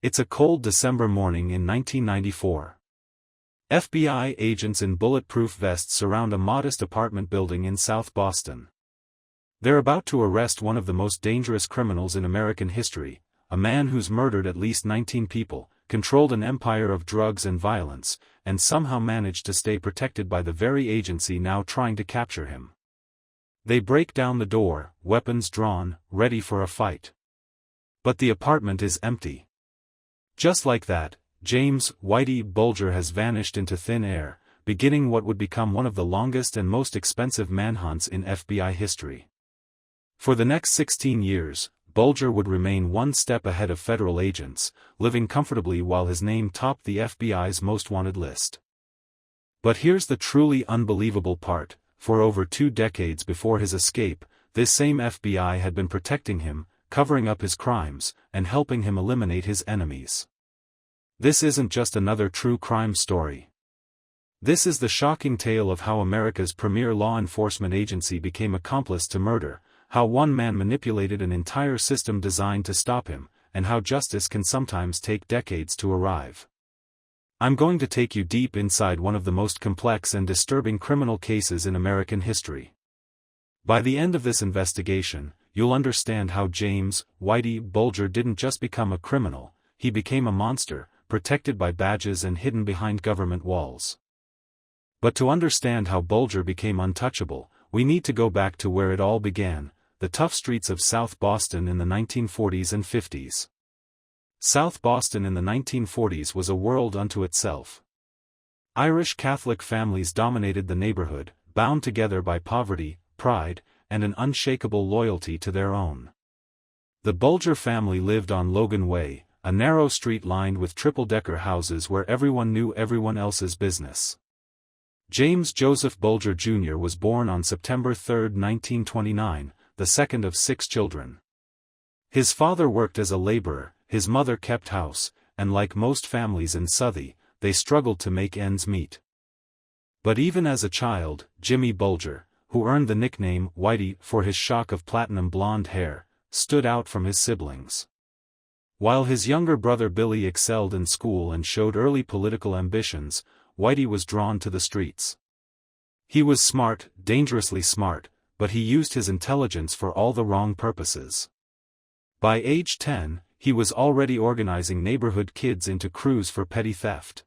It's a cold December morning in 1994. FBI agents in bulletproof vests surround a modest apartment building in South Boston. They're about to arrest one of the most dangerous criminals in American history, a man who's murdered at least 19 people, controlled an empire of drugs and violence, and somehow managed to stay protected by the very agency now trying to capture him. They break down the door, weapons drawn, ready for a fight. But the apartment is empty. Just like that, James "Whitey" Bulger has vanished into thin air, beginning what would become one of the longest and most expensive manhunts in FBI history. For the next 16 years, Bulger would remain one step ahead of federal agents, living comfortably while his name topped the FBI's most wanted list. But here's the truly unbelievable part: for over 2 decades before his escape, this same FBI had been protecting him, covering up his crimes, and helping him eliminate his enemies. This isn't just another true crime story. This is the shocking tale of how America's premier law enforcement agency became accomplice to murder, how one man manipulated an entire system designed to stop him, and how justice can sometimes take decades to arrive. I'm going to take you deep inside one of the most complex and disturbing criminal cases in American history. By the end of this investigation, you'll understand how James "Whitey" Bulger didn't just become a criminal, he became a monster, protected by badges and hidden behind government walls. But to understand how Bulger became untouchable, we need to go back to where it all began, the tough streets of South Boston in the 1940s and 50s. South Boston in the 1940s was a world unto itself. Irish Catholic families dominated the neighborhood, bound together by poverty, pride, and an unshakable loyalty to their own. The Bulger family lived on Logan Way, a narrow street lined with triple-decker houses where everyone knew everyone else's business. James Joseph Bulger Jr. was born on September 3, 1929, the second of 6 children. His father worked as a laborer, his mother kept house, and like most families in Southie, they struggled to make ends meet. But even as a child, Jimmy Bulger, who earned the nickname Whitey for his shock of platinum blonde hair, stood out from his siblings. While his younger brother Billy excelled in school and showed early political ambitions, Whitey was drawn to the streets. He was smart, dangerously smart, but he used his intelligence for all the wrong purposes. By age 10, he was already organizing neighborhood kids into crews for petty theft.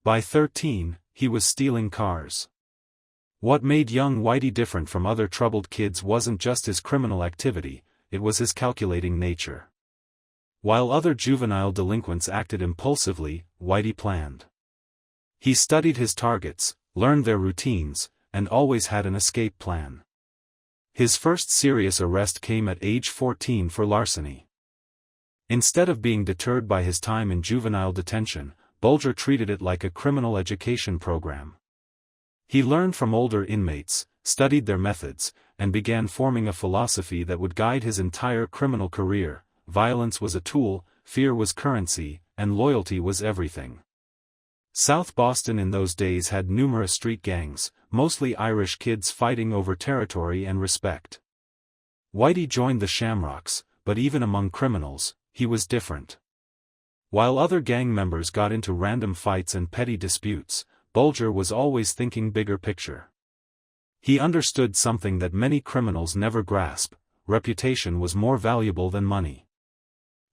By 13, he was stealing cars. What made young Whitey different from other troubled kids wasn't just his criminal activity, it was his calculating nature. While other juvenile delinquents acted impulsively, Whitey planned. He studied his targets, learned their routines, and always had an escape plan. His first serious arrest came at age 14 for larceny. Instead of being deterred by his time in juvenile detention, Bulger treated it like a criminal education program. He learned from older inmates, studied their methods, and began forming a philosophy that would guide his entire criminal career: violence was a tool, fear was currency, and loyalty was everything. South Boston in those days had numerous street gangs, mostly Irish kids fighting over territory and respect. Whitey joined the Shamrocks, but even among criminals, he was different. While other gang members got into random fights and petty disputes, Bulger was always thinking bigger picture. He understood something that many criminals never grasp: reputation was more valuable than money.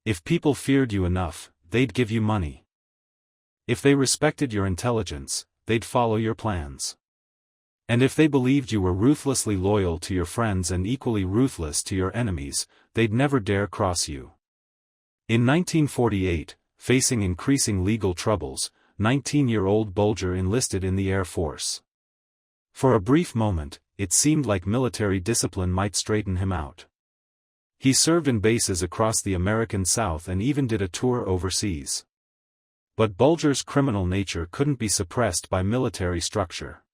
If people feared you enough, they'd give you money. If they respected your intelligence, they'd follow your plans. And if they believed you were ruthlessly loyal to your friends and equally ruthless to your enemies, they'd never dare cross you. In 1948, facing increasing legal troubles, 19-year-old Bulger enlisted in the Air Force. For a brief moment, it seemed like military discipline might straighten him out. He served in bases across the American South and even did a tour overseas. But Bulger's criminal nature couldn't be suppressed by military structure.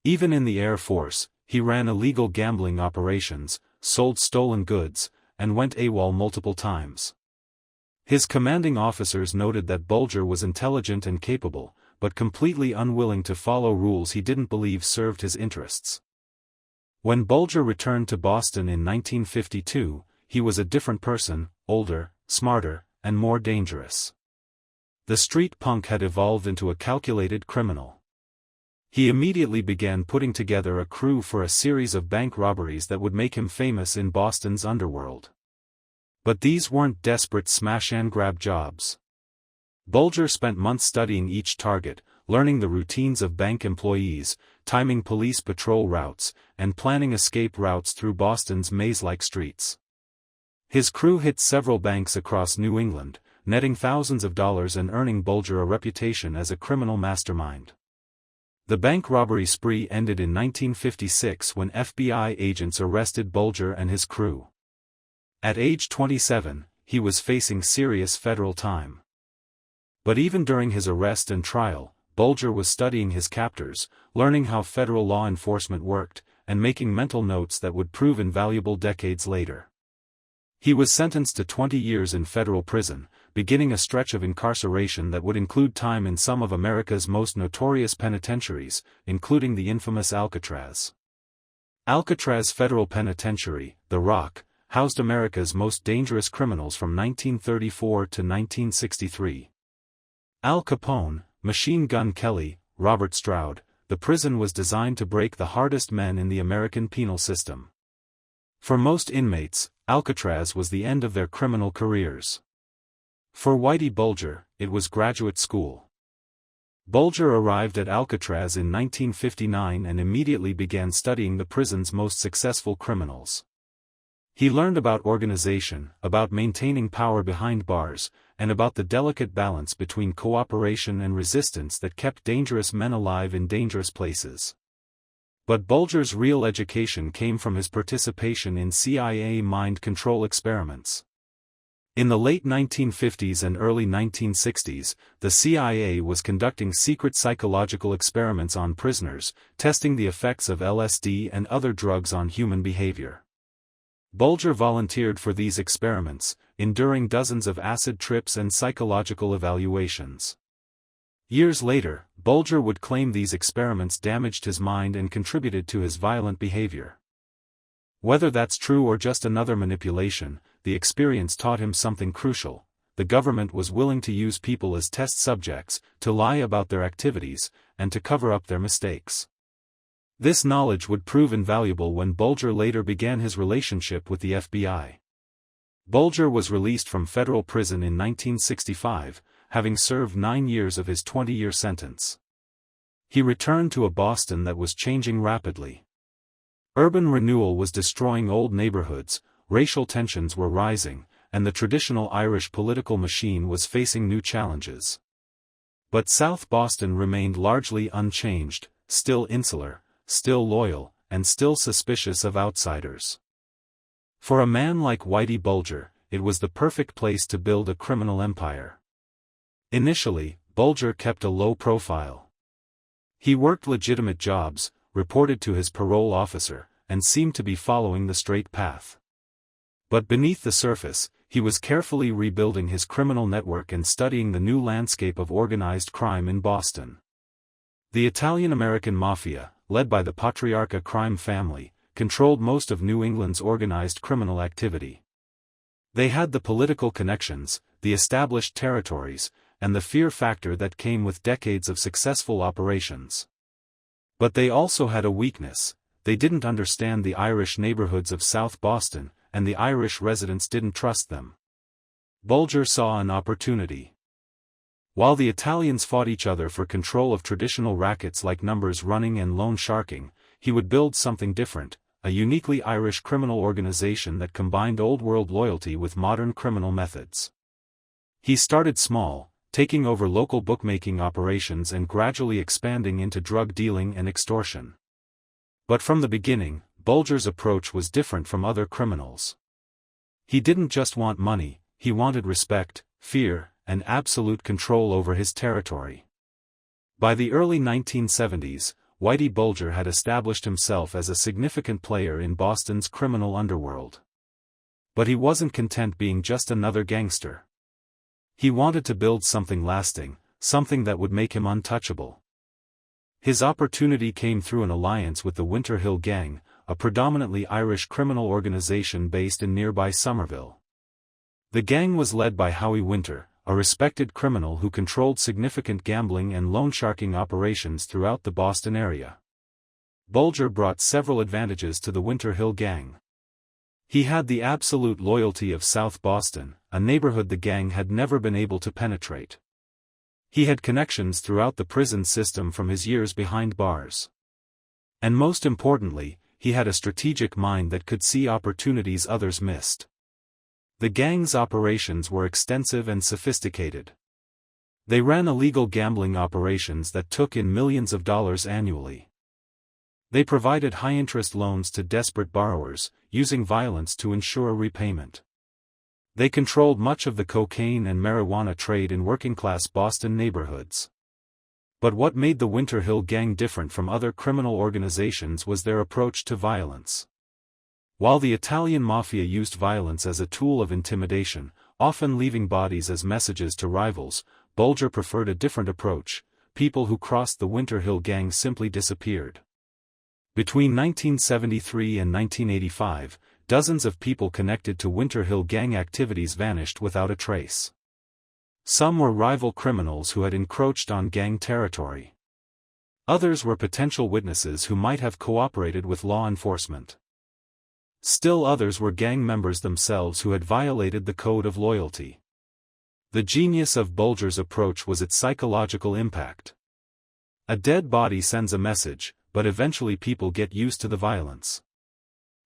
Even in the Air Force, he ran illegal gambling operations, sold stolen goods, and went AWOL multiple times. His commanding officers noted that Bulger was intelligent and capable, but completely unwilling to follow rules he didn't believe served his interests. When Bulger returned to Boston in 1952, he was a different person: older, smarter, and more dangerous. The street punk had evolved into a calculated criminal. He immediately began putting together a crew for a series of bank robberies that would make him famous in Boston's underworld. But these weren't desperate smash-and-grab jobs. Bulger spent months studying each target, learning the routines of bank employees, timing police patrol routes, and planning escape routes through Boston's maze-like streets. His crew hit several banks across New England, netting thousands of dollars and earning Bulger a reputation as a criminal mastermind. The bank robbery spree ended in 1956 when FBI agents arrested Bulger and his crew. At age 27, he was facing serious federal time. But even during his arrest and trial, Bulger was studying his captors, learning how federal law enforcement worked, and making mental notes that would prove invaluable decades later. He was sentenced to 20 years in federal prison, beginning a stretch of incarceration that would include time in some of America's most notorious penitentiaries, including the infamous Alcatraz. Alcatraz Federal Penitentiary, The Rock, housed America's most dangerous criminals from 1934 to 1963. Al Capone, Machine Gun Kelly, Robert Stroud, the prison was designed to break the hardest men in the American penal system. For most inmates, Alcatraz was the end of their criminal careers. For Whitey Bulger, it was graduate school. Bulger arrived at Alcatraz in 1959 and immediately began studying the prison's most successful criminals. He learned about organization, about maintaining power behind bars, and about the delicate balance between cooperation and resistance that kept dangerous men alive in dangerous places. But Bulger's real education came from his participation in CIA mind control experiments. In the late 1950s and early 1960s, the CIA was conducting secret psychological experiments on prisoners, testing the effects of LSD and other drugs on human behavior. Bulger volunteered for these experiments, enduring dozens of acid trips and psychological evaluations. Years later, Bulger would claim these experiments damaged his mind and contributed to his violent behavior. Whether that's true or just another manipulation, the experience taught him something crucial. The government was willing to use people as test subjects, to lie about their activities, and to cover up their mistakes. This knowledge would prove invaluable when Bulger later began his relationship with the FBI. Bulger was released from federal prison in 1965, having served 9 years of his 20-year sentence. He returned to a Boston that was changing rapidly. Urban renewal was destroying old neighborhoods, racial tensions were rising, and the traditional Irish political machine was facing new challenges. But South Boston remained largely unchanged, still insular, still loyal, and still suspicious of outsiders. For a man like Whitey Bulger, it was the perfect place to build a criminal empire. Initially, Bulger kept a low profile. He worked legitimate jobs, reported to his parole officer, and seemed to be following the straight path. But beneath the surface, he was carefully rebuilding his criminal network and studying the new landscape of organized crime in Boston. The Italian-American Mafia, led by the Patriarca crime family, controlled most of New England's organized criminal activity. They had the political connections, the established territories, and the fear factor that came with decades of successful operations. But they also had a weakness: they didn't understand the Irish neighborhoods of South Boston, and the Irish residents didn't trust them. Bulger saw an opportunity. While the Italians fought each other for control of traditional rackets like numbers running and loan sharking, he would build something different, a uniquely Irish criminal organization that combined old-world loyalty with modern criminal methods. He started small, taking over local bookmaking operations and gradually expanding into drug dealing and extortion. But from the beginning, Bulger's approach was different from other criminals. He didn't just want money, he wanted respect, fear, and absolute control over his territory. By the early 1970s, Whitey Bulger had established himself as a significant player in Boston's criminal underworld. But he wasn't content being just another gangster. He wanted to build something lasting, something that would make him untouchable. His opportunity came through an alliance with the Winter Hill Gang, a predominantly Irish criminal organization based in nearby Somerville. The gang was led by Howie Winter, a respected criminal who controlled significant gambling and loan-sharking operations throughout the Boston area. Bulger brought several advantages to the Winter Hill Gang. He had the absolute loyalty of South Boston, a neighborhood the gang had never been able to penetrate. He had connections throughout the prison system from his years behind bars. And most importantly, he had a strategic mind that could see opportunities others missed. The gang's operations were extensive and sophisticated. They ran illegal gambling operations that took in millions of dollars annually. They provided high-interest loans to desperate borrowers, using violence to ensure repayment. They controlled much of the cocaine and marijuana trade in working-class Boston neighborhoods. But what made the Winter Hill Gang different from other criminal organizations was their approach to violence. While the Italian Mafia used violence as a tool of intimidation, often leaving bodies as messages to rivals, Bulger preferred a different approach. People who crossed the Winter Hill Gang simply disappeared. Between 1973 and 1985, dozens of people connected to Winter Hill Gang activities vanished without a trace. Some were rival criminals who had encroached on gang territory. Others were potential witnesses who might have cooperated with law enforcement. Still others were gang members themselves who had violated the code of loyalty. The genius of Bulger's approach was its psychological impact. A dead body sends a message, but eventually people get used to the violence.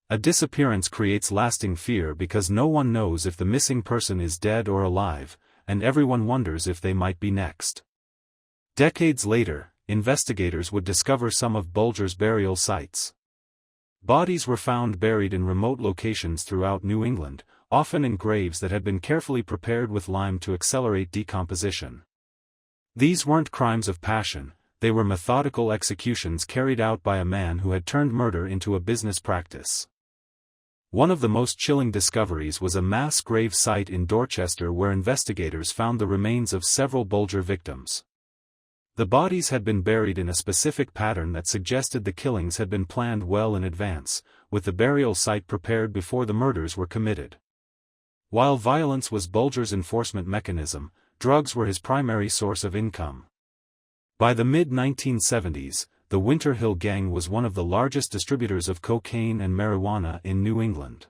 A disappearance creates lasting fear because no one knows if the missing person is dead or alive, and everyone wonders if they might be next. Decades later, investigators would discover some of Bulger's burial sites. Bodies were found buried in remote locations throughout New England, often in graves that had been carefully prepared with lime to accelerate decomposition. These weren't crimes of passion, they were methodical executions carried out by a man who had turned murder into a business practice. One of the most chilling discoveries was a mass grave site in Dorchester where investigators found the remains of several Bulger victims. The bodies had been buried in a specific pattern that suggested the killings had been planned well in advance, with the burial site prepared before the murders were committed. While violence was Bulger's enforcement mechanism, drugs were his primary source of income. By the mid-1970s, the Winter Hill Gang was one of the largest distributors of cocaine and marijuana in New England.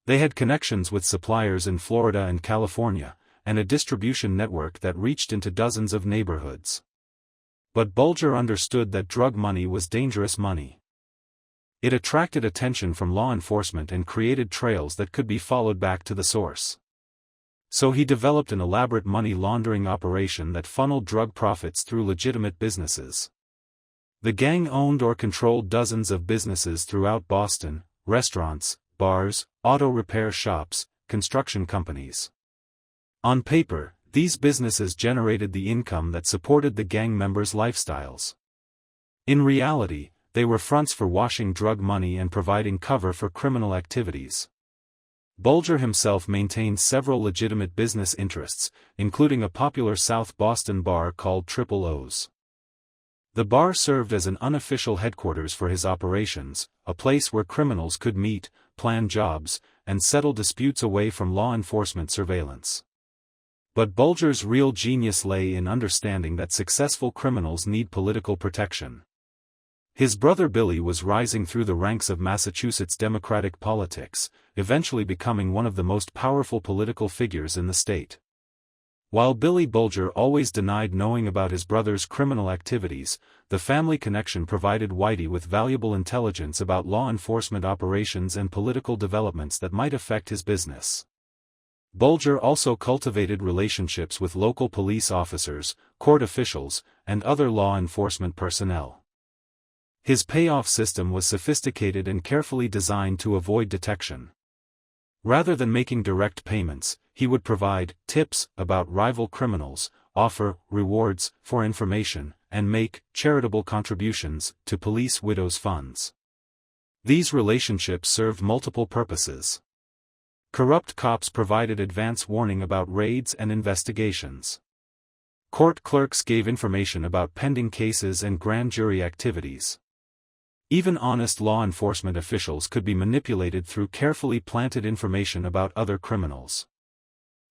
They had connections with suppliers in Florida and California, and a distribution network that reached into dozens of neighborhoods. But Bulger understood that drug money was dangerous money. It attracted attention from law enforcement and created trails that could be followed back to the source. So he developed an elaborate money laundering operation that funneled drug profits through legitimate businesses. The gang owned or controlled dozens of businesses throughout Boston: restaurants, bars, auto repair shops, construction companies. On paper, these businesses generated the income that supported the gang members' lifestyles. In reality, they were fronts for washing drug money and providing cover for criminal activities. Bulger himself maintained several legitimate business interests, including a popular South Boston bar called Triple O's. The bar served as an unofficial headquarters for his operations, a place where criminals could meet, plan jobs, and settle disputes away from law enforcement surveillance. But Bulger's real genius lay in understanding that successful criminals need political protection. His brother Billy was rising through the ranks of Massachusetts Democratic politics, eventually becoming one of the most powerful political figures in the state. While Billy Bulger always denied knowing about his brother's criminal activities, the family connection provided Whitey with valuable intelligence about law enforcement operations and political developments that might affect his business. Bulger also cultivated relationships with local police officers, court officials, and other law enforcement personnel. His payoff system was sophisticated and carefully designed to avoid detection. Rather than making direct payments, he would provide tips about rival criminals, offer rewards for information, and make charitable contributions to police widows' funds. These relationships served multiple purposes. Corrupt cops provided advance warning about raids and investigations. Court clerks gave information about pending cases and grand jury activities. Even honest law enforcement officials could be manipulated through carefully planted information about other criminals.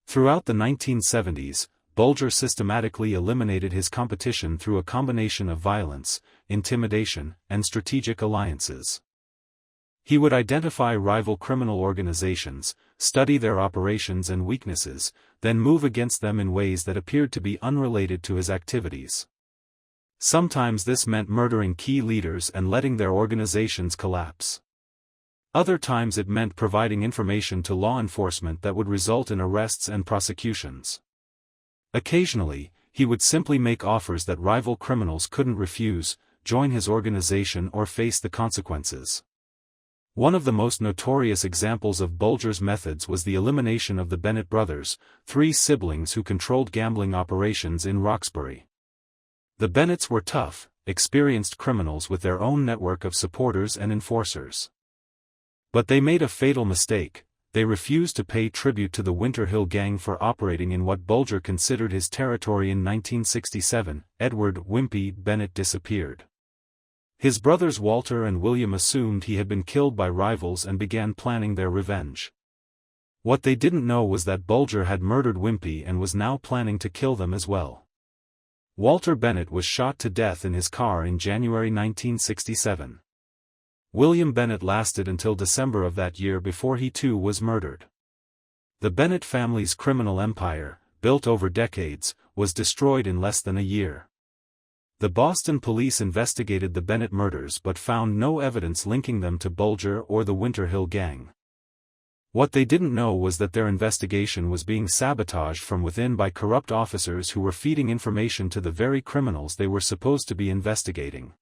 Throughout the 1970s, Bulger systematically eliminated his competition through a combination of violence, intimidation, and strategic alliances. He would identify rival criminal organizations, study their operations and weaknesses, then move against them in ways that appeared to be unrelated to his activities. Sometimes this meant murdering key leaders and letting their organizations collapse. Other times it meant providing information to law enforcement that would result in arrests and prosecutions. Occasionally, he would simply make offers that rival criminals couldn't refuse, join his organization or face the consequences. One of the most notorious examples of Bulger's methods was the elimination of the Bennett brothers, 3 siblings who controlled gambling operations in Roxbury. The Bennetts were tough, experienced criminals with their own network of supporters and enforcers. But they made a fatal mistake: they refused to pay tribute to the Winter Hill Gang for operating in what Bulger considered his territory. In 1967, Edward "Wimpy" Bennett disappeared. His brothers Walter and William assumed he had been killed by rivals and began planning their revenge. What they didn't know was that Bulger had murdered Wimpy and was now planning to kill them as well. Walter Bennett was shot to death in his car in January 1967. William Bennett lasted until December of that year before he too was murdered. The Bennett family's criminal empire, built over decades, was destroyed in less than a year. The Boston police investigated the Bennett murders but found no evidence linking them to Bulger or the Winter Hill Gang. What they didn't know was that their investigation was being sabotaged from within by corrupt officers who were feeding information to the very criminals they were supposed to be investigating.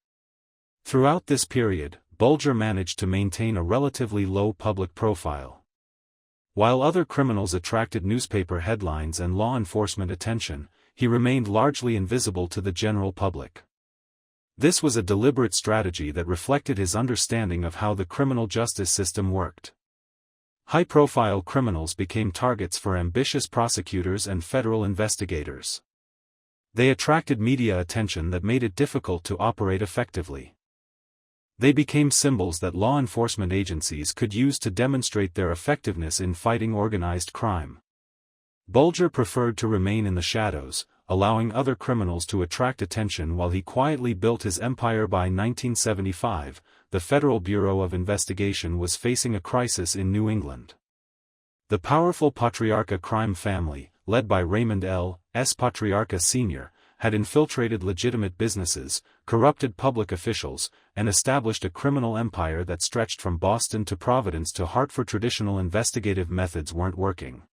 Throughout this period, Bulger managed to maintain a relatively low public profile. While other criminals attracted newspaper headlines and law enforcement attention, he remained largely invisible to the general public. This was a deliberate strategy that reflected his understanding of how the criminal justice system worked. High-profile criminals became targets for ambitious prosecutors and federal investigators. They attracted media attention that made it difficult to operate effectively. They became symbols that law enforcement agencies could use to demonstrate their effectiveness in fighting organized crime. Bulger preferred to remain in the shadows, allowing other criminals to attract attention while he quietly built his empire. By 1975, the Federal Bureau of Investigation was facing a crisis in New England. The powerful Patriarca crime family, led by Raymond L. S. Patriarca Sr., had infiltrated legitimate businesses, corrupted public officials, and established a criminal empire that stretched from Boston to Providence to Hartford. Traditional investigative methods weren't working.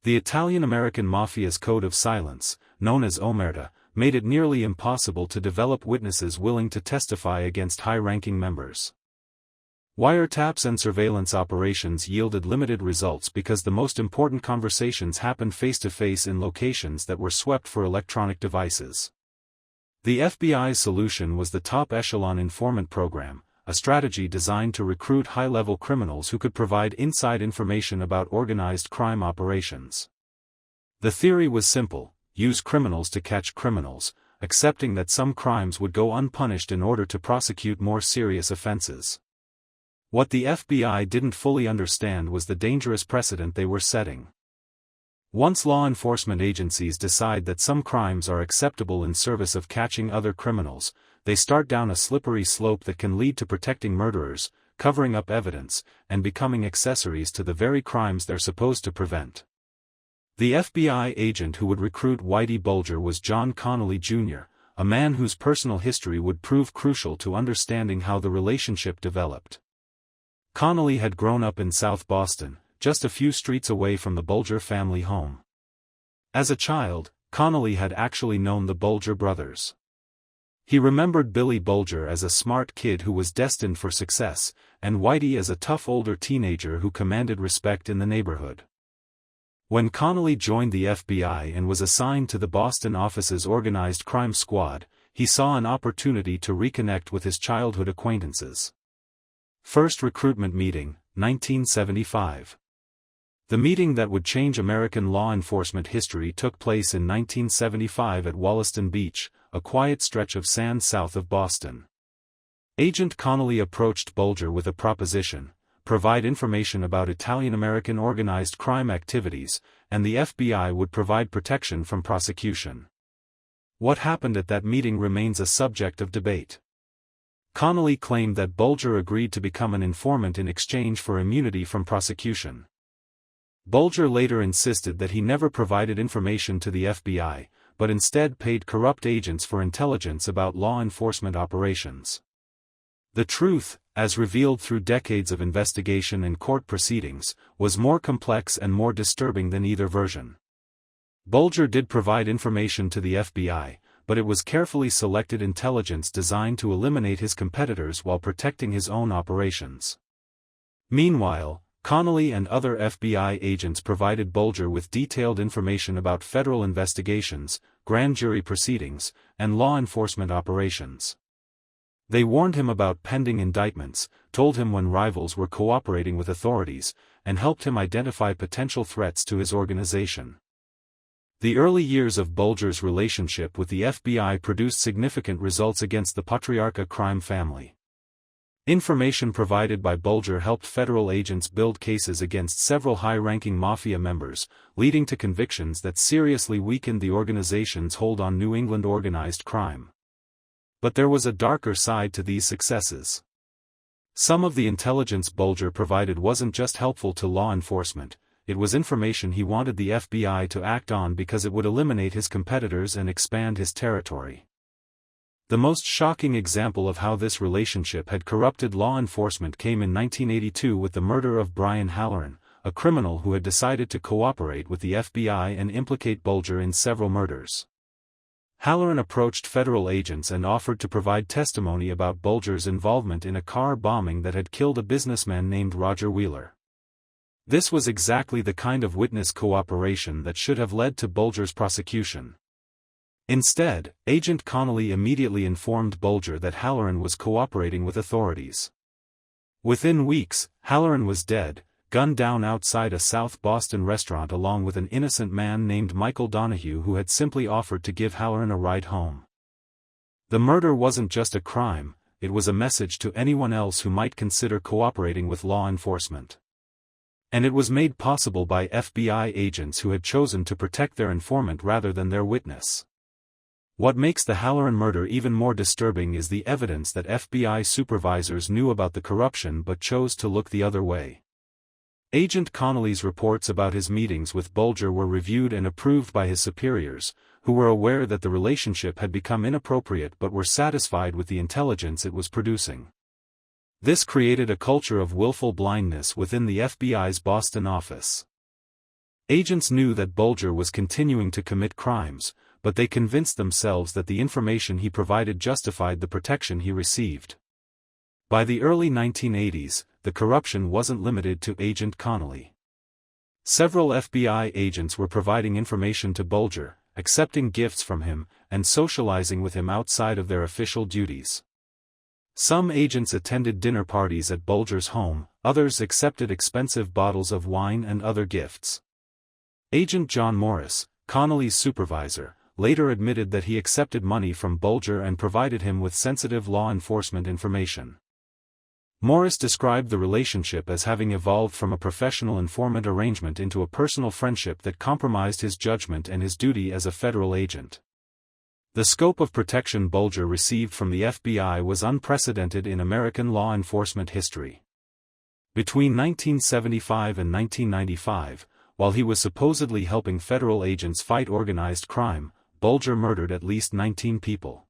The Italian-American Mafia's code of silence, known as Omerta, made it nearly impossible to develop witnesses willing to testify against high-ranking members. Wiretaps and surveillance operations yielded limited results because the most important conversations happened face-to-face in locations that were swept for electronic devices. The FBI's solution was the Top Echelon Informant Program, a strategy designed to recruit high-level criminals who could provide inside information about organized crime operations. The theory was simple: use criminals to catch criminals, accepting that some crimes would go unpunished in order to prosecute more serious offenses. What the FBI didn't fully understand was the dangerous precedent they were setting. Once law enforcement agencies decide that some crimes are acceptable in service of catching other criminals, they start down a slippery slope that can lead to protecting murderers, covering up evidence, and becoming accessories to the very crimes they're supposed to prevent. The FBI agent who would recruit Whitey Bulger was John Connolly Jr., a man whose personal history would prove crucial to understanding how the relationship developed. Connolly had grown up in South Boston, just a few streets away from the Bulger family home. As a child, Connolly had actually known the Bulger brothers. He remembered Billy Bulger as a smart kid who was destined for success, and Whitey as a tough older teenager who commanded respect in the neighborhood. When Connolly joined the FBI and was assigned to the Boston office's organized crime squad, he saw an opportunity to reconnect with his childhood acquaintances. First recruitment meeting, 1975. The meeting that would change American law enforcement history took place in 1975 at Wollaston Beach, a quiet stretch of sand south of Boston. Agent Connolly approached Bulger with a proposition: provide information about Italian-American organized crime activities, and the FBI would provide protection from prosecution. What happened at that meeting remains a subject of debate. Connolly claimed that Bulger agreed to become an informant in exchange for immunity from prosecution. Bulger later insisted that he never provided information to the FBI, but instead paid corrupt agents for intelligence about law enforcement operations. The truth, as revealed through decades of investigation and court proceedings, was more complex and more disturbing than either version. Bulger did provide information to the FBI, but it was carefully selected intelligence designed to eliminate his competitors while protecting his own operations. Meanwhile, Connolly and other FBI agents provided Bulger with detailed information about federal investigations, grand jury proceedings, and law enforcement operations. They warned him about pending indictments, told him when rivals were cooperating with authorities, and helped him identify potential threats to his organization. The early years of Bulger's relationship with the FBI produced significant results against the Patriarca crime family. Information provided by Bulger helped federal agents build cases against several high-ranking mafia members, leading to convictions that seriously weakened the organization's hold on New England organized crime. But there was a darker side to these successes. Some of the intelligence Bulger provided wasn't just helpful to law enforcement, it was information he wanted the FBI to act on because it would eliminate his competitors and expand his territory. The most shocking example of how this relationship had corrupted law enforcement came in 1982 with the murder of Brian Halloran, a criminal who had decided to cooperate with the FBI and implicate Bulger in several murders. Halloran approached federal agents and offered to provide testimony about Bulger's involvement in a car bombing that had killed a businessman named Roger Wheeler. This was exactly the kind of witness cooperation that should have led to Bulger's prosecution. Instead, Agent Connolly immediately informed Bulger that Halloran was cooperating with authorities. Within weeks, Halloran was dead, gunned down outside a South Boston restaurant along with an innocent man named Michael Donahue who had simply offered to give Halloran a ride home. The murder wasn't just a crime, it was a message to anyone else who might consider cooperating with law enforcement. And it was made possible by FBI agents who had chosen to protect their informant rather than their witness. What makes the Halloran murder even more disturbing is the evidence that FBI supervisors knew about the corruption but chose to look the other way. Agent Connolly's reports about his meetings with Bulger were reviewed and approved by his superiors, who were aware that the relationship had become inappropriate but were satisfied with the intelligence it was producing. This created a culture of willful blindness within the FBI's Boston office. Agents knew that Bulger was continuing to commit crimes, but they convinced themselves that the information he provided justified the protection he received. By the early 1980s, the corruption wasn't limited to Agent Connolly. Several FBI agents were providing information to Bulger, accepting gifts from him, and socializing with him outside of their official duties. Some agents attended dinner parties at Bulger's home, others accepted expensive bottles of wine and other gifts. Agent John Morris, Connolly's supervisor, later admitted that he accepted money from Bulger and provided him with sensitive law enforcement information. Morris described the relationship as having evolved from a professional informant arrangement into a personal friendship that compromised his judgment and his duty as a federal agent. The scope of protection Bulger received from the FBI was unprecedented in American law enforcement history. Between 1975 and 1995, while he was supposedly helping federal agents fight organized crime, Bulger murdered at least 19 people.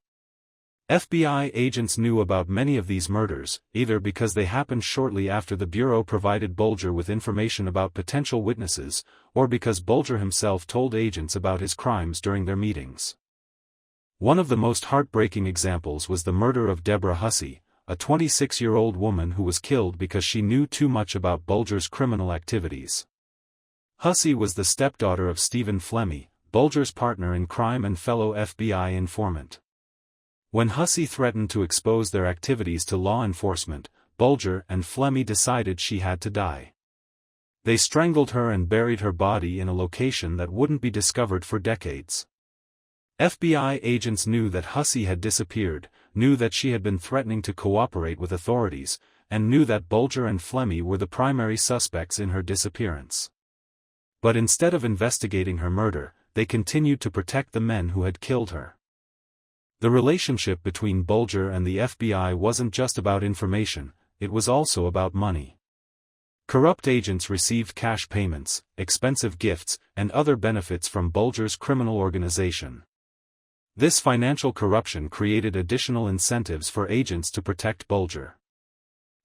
FBI agents knew about many of these murders, either because they happened shortly after the Bureau provided Bulger with information about potential witnesses, or because Bulger himself told agents about his crimes during their meetings. One of the most heartbreaking examples was the murder of Deborah Hussey, a 26-year-old woman who was killed because she knew too much about Bulger's criminal activities. Hussey was the stepdaughter of Stephen Flemmi, Bulger's partner in crime and fellow FBI informant. When Hussey threatened to expose their activities to law enforcement, Bulger and Flemmi decided she had to die. They strangled her and buried her body in a location that wouldn't be discovered for decades. FBI agents knew that Hussey had disappeared, knew that she had been threatening to cooperate with authorities, and knew that Bulger and Flemmi were the primary suspects in her disappearance. But instead of investigating her murder, they continued to protect the men who had killed her. The relationship between Bulger and the FBI wasn't just about information, it was also about money. Corrupt agents received cash payments, expensive gifts, and other benefits from Bulger's criminal organization. This financial corruption created additional incentives for agents to protect Bulger.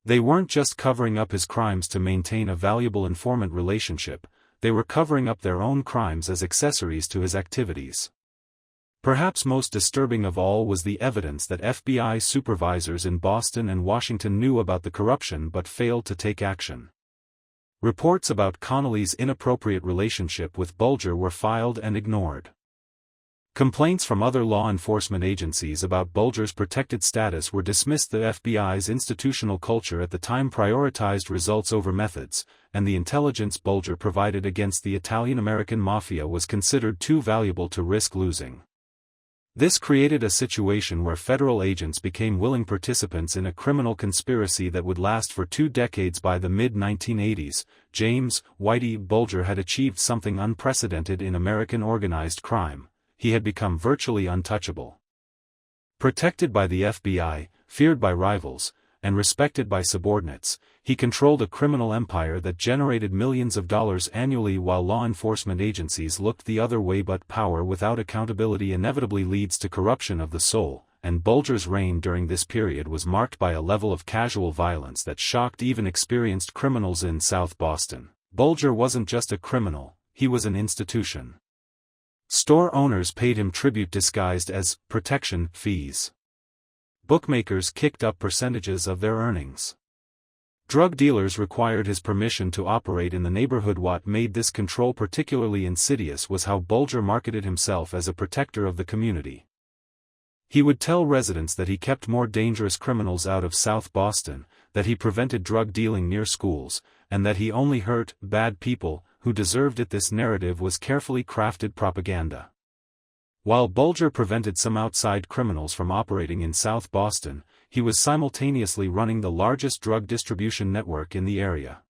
They weren't just covering up his crimes to maintain a valuable informant relationship, they were covering up their own crimes as accessories to his activities. Perhaps most disturbing of all was the evidence that FBI supervisors in Boston and Washington knew about the corruption but failed to take action. Reports about Connolly's inappropriate relationship with Bulger were filed and ignored. Complaints from other law enforcement agencies about Bulger's protected status were dismissed. The FBI's institutional culture at the time prioritized results over methods, and the intelligence Bulger provided against the Italian-American mafia was considered too valuable to risk losing. This created a situation where federal agents became willing participants in a criminal conspiracy that would last for 2 decades. By the mid-1980s, James Whitey Bulger had achieved something unprecedented in American organized crime. He had become virtually untouchable. Protected by the FBI, feared by rivals, and respected by subordinates, he controlled a criminal empire that generated millions of dollars annually while law enforcement agencies looked the other way. But power without accountability inevitably leads to corruption of the soul, and Bulger's reign during this period was marked by a level of casual violence that shocked even experienced criminals in South Boston. Bulger wasn't just a criminal, he was an institution. Store owners paid him tribute disguised as protection fees. Bookmakers kicked up percentages of their earnings. Drug dealers required his permission to operate in the neighborhood. What made this control particularly insidious was how Bulger marketed himself as a protector of the community. He would tell residents that he kept more dangerous criminals out of South Boston, that he prevented drug dealing near schools, and that he only hurt bad people who deserved it. This narrative was carefully crafted propaganda. While Bulger prevented some outside criminals from operating in South Boston, he was simultaneously running the largest drug distribution network in the area.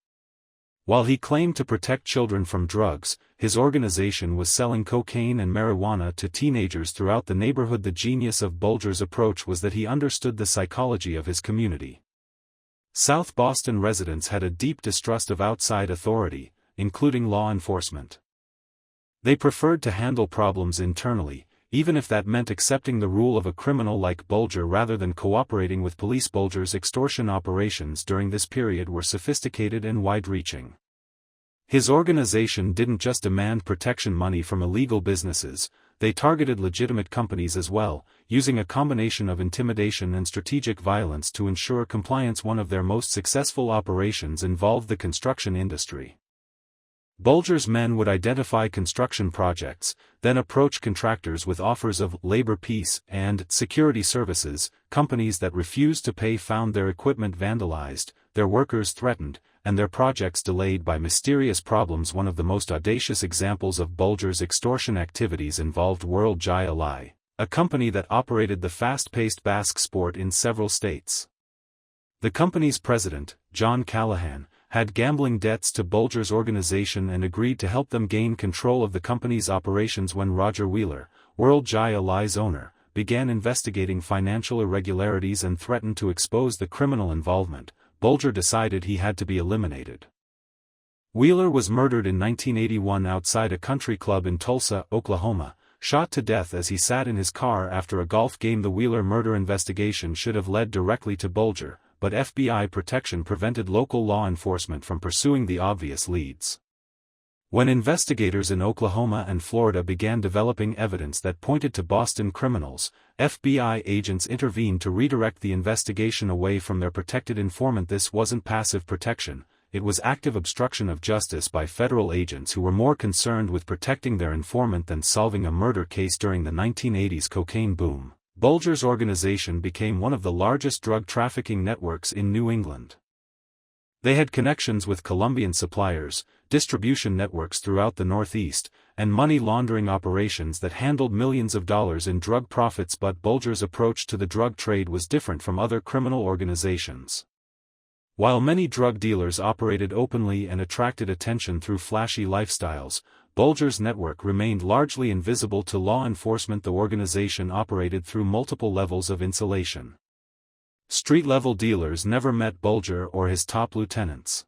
While he claimed to protect children from drugs, his organization was selling cocaine and marijuana to teenagers throughout the neighborhood. The genius of Bulger's approach was that he understood the psychology of his community. South Boston residents had a deep distrust of outside authority, including law enforcement. They preferred to handle problems internally, even if that meant accepting the rule of a criminal like Bulger rather than cooperating with police. Bulger's extortion operations during this period were sophisticated and wide-reaching. His organization didn't just demand protection money from illegal businesses, they targeted legitimate companies as well, using a combination of intimidation and strategic violence to ensure compliance. One of their most successful operations involved the construction industry. Bulger's men would identify construction projects, then approach contractors with offers of labor peace and security services. Companies that refused to pay found their equipment vandalized, their workers threatened, and their projects delayed by mysterious problems. One of the most audacious examples of Bulger's extortion activities involved World Jai Alai, a company that operated the fast-paced Basque sport in several states. The company's president, John Callahan, had gambling debts to Bulger's organization and agreed to help them gain control of the company's operations. When Roger Wheeler, World Jai Alai's owner, began investigating financial irregularities and threatened to expose the criminal involvement, Bulger decided he had to be eliminated. Wheeler was murdered in 1981 outside a country club in Tulsa, Oklahoma, shot to death as he sat in his car after a golf game. The Wheeler murder investigation should have led directly to Bulger, but FBI protection prevented local law enforcement from pursuing the obvious leads. When investigators in Oklahoma and Florida began developing evidence that pointed to Boston criminals, FBI agents intervened to redirect the investigation away from their protected informant. This wasn't passive protection, it was active obstruction of justice by federal agents who were more concerned with protecting their informant than solving a murder case. During the 1980s cocaine boom, Bulger's organization became one of the largest drug trafficking networks in New England. They had connections with Colombian suppliers, distribution networks throughout the Northeast, and money laundering operations that handled millions of dollars in drug profits. But Bulger's approach to the drug trade was different from other criminal organizations. While many drug dealers operated openly and attracted attention through flashy lifestyles, Bulger's network remained largely invisible to law enforcement. The organization operated through multiple levels of insulation. Street-level dealers never met Bulger or his top lieutenants.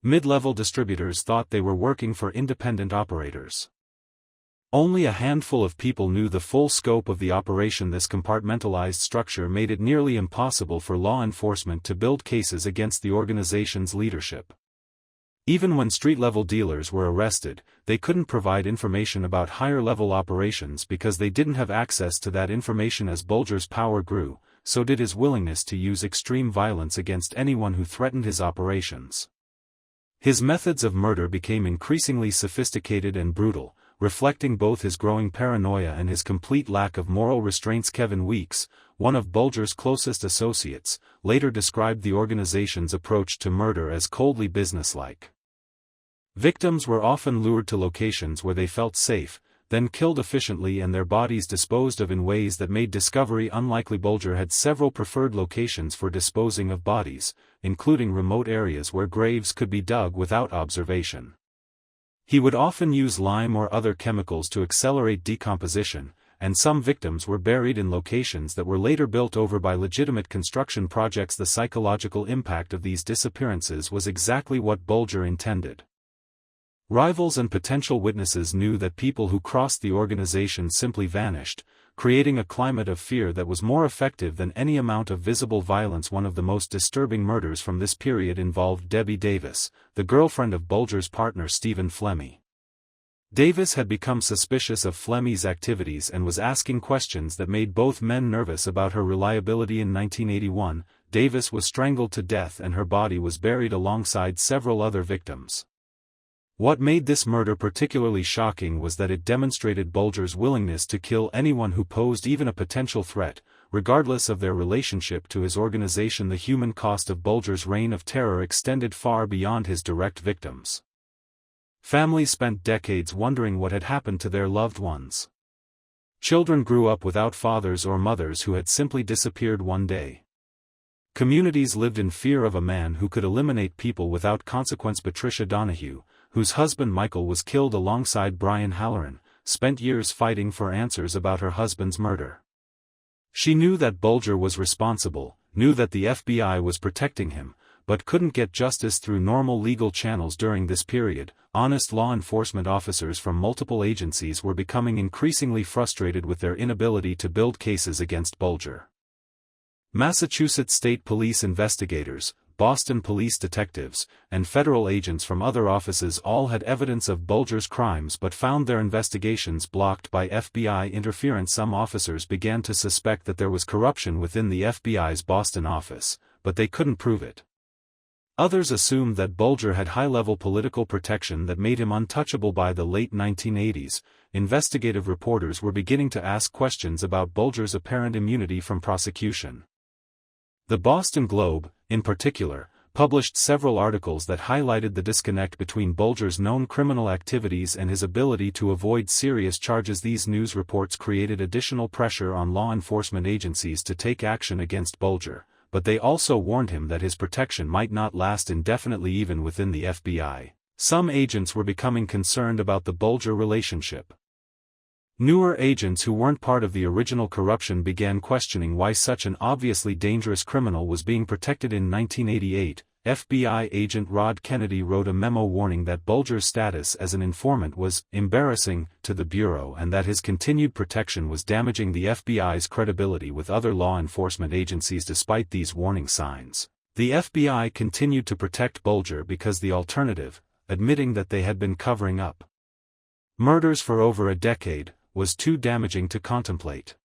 Mid-level distributors thought they were working for independent operators. Only a handful of people knew the full scope of the operation. This compartmentalized structure made it nearly impossible for law enforcement to build cases against the organization's leadership. Even when street-level dealers were arrested, they couldn't provide information about higher-level operations because they didn't have access to that information. As Bulger's power grew, so did his willingness to use extreme violence against anyone who threatened his operations. His methods of murder became increasingly sophisticated and brutal, reflecting both his growing paranoia and his complete lack of moral restraints. Kevin Weeks, one of Bulger's closest associates, later described the organization's approach to murder as coldly businesslike. Victims were often lured to locations where they felt safe, then killed efficiently and their bodies disposed of in ways that made discovery unlikely. Bulger had several preferred locations for disposing of bodies, including remote areas where graves could be dug without observation. He would often use lime or other chemicals to accelerate decomposition, and some victims were buried in locations that were later built over by legitimate construction projects. The psychological impact of these disappearances was exactly what Bulger intended. Rivals and potential witnesses knew that people who crossed the organization simply vanished, creating a climate of fear that was more effective than any amount of visible violence. One of the most disturbing murders from this period involved Debbie Davis, the girlfriend of Bulger's partner Stephen Flemmi. Davis had become suspicious of Flemmi's activities and was asking questions that made both men nervous about her reliability. In 1981, Davis was strangled to death and her body was buried alongside several other victims. What made this murder particularly shocking was that it demonstrated Bulger's willingness to kill anyone who posed even a potential threat, regardless of their relationship to his organization. The human cost of Bulger's reign of terror extended far beyond his direct victims. Families spent decades wondering what had happened to their loved ones. Children grew up without fathers or mothers who had simply disappeared one day. Communities lived in fear of a man who could eliminate people without consequence. Patricia Donahue, whose husband Michael was killed alongside Brian Halloran, spent years fighting for answers about her husband's murder. She knew that Bulger was responsible, knew that the FBI was protecting him, but couldn't get justice through normal legal channels. During this period, honest law enforcement officers from multiple agencies were becoming increasingly frustrated with their inability to build cases against Bulger. Massachusetts State Police investigators, Boston police detectives, and federal agents from other offices all had evidence of Bulger's crimes but found their investigations blocked by FBI interference. Some officers began to suspect that there was corruption within the FBI's Boston office, but they couldn't prove it. Others assumed that Bulger had high-level political protection that made him untouchable. By the late 1980s, investigative reporters were beginning to ask questions about Bulger's apparent immunity from prosecution. The Boston Globe, in particular, published several articles that highlighted the disconnect between Bulger's known criminal activities and his ability to avoid serious charges. These news reports created additional pressure on law enforcement agencies to take action against Bulger, but they also warned him that his protection might not last indefinitely. Even within the FBI, some agents were becoming concerned about the Bulger relationship. Newer agents who weren't part of the original corruption began questioning why such an obviously dangerous criminal was being protected. In 1988, FBI agent Rod Kennedy wrote a memo warning that Bulger's status as an informant was embarrassing to the Bureau and that his continued protection was damaging the FBI's credibility with other law enforcement agencies. Despite these warning signs, the FBI continued to protect Bulger because the alternative, admitting that they had been covering up murders for over a decade, was too damaging to contemplate.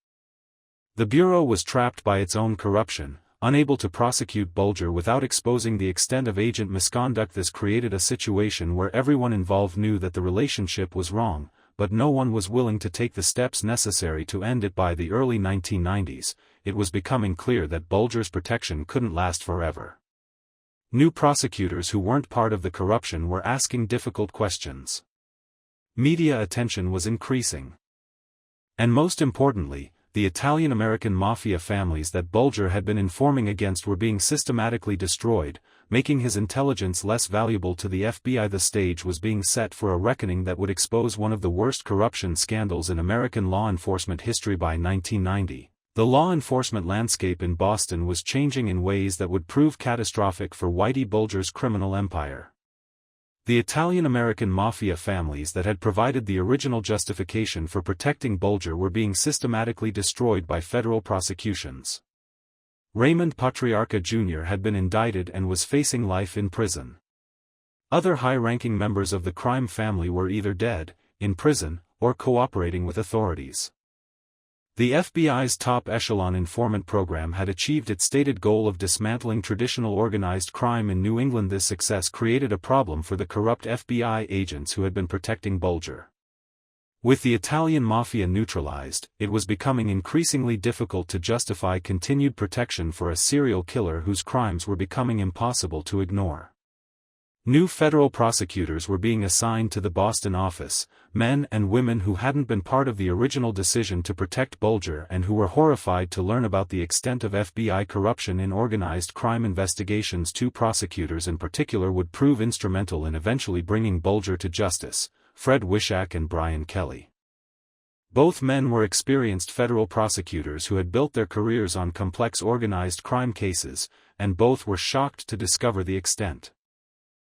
The Bureau was trapped by its own corruption, unable to prosecute Bulger without exposing the extent of agent misconduct. This created a situation where everyone involved knew that the relationship was wrong, but no one was willing to take the steps necessary to end it. By the early 1990s, it was becoming clear that Bulger's protection couldn't last forever. New prosecutors who weren't part of the corruption were asking difficult questions. Media attention was increasing. And most importantly, the Italian-American mafia families that Bulger had been informing against were being systematically destroyed, making his intelligence less valuable to the FBI. The stage was being set for a reckoning that would expose one of the worst corruption scandals in American law enforcement history. By 1990, the law enforcement landscape in Boston was changing in ways that would prove catastrophic for Whitey Bulger's criminal empire. The Italian-American mafia families that had provided the original justification for protecting Bulger were being systematically destroyed by federal prosecutions. Raymond Patriarca Jr. had been indicted and was facing life in prison. Other high-ranking members of the crime family were either dead, in prison, or cooperating with authorities. The FBI's top-echelon informant program had achieved its stated goal of dismantling traditional organized crime in New England. This success created a problem for the corrupt FBI agents who had been protecting Bulger. With the Italian mafia neutralized, it was becoming increasingly difficult to justify continued protection for a serial killer whose crimes were becoming impossible to ignore. New federal prosecutors were being assigned to the Boston office, men and women who hadn't been part of the original decision to protect Bulger and who were horrified to learn about the extent of FBI corruption in organized crime investigations. Two prosecutors in particular would prove instrumental in eventually bringing Bulger to justice: Fred Wishack and Brian Kelly. Both men were experienced federal prosecutors who had built their careers on complex organized crime cases, and both were shocked to discover the extent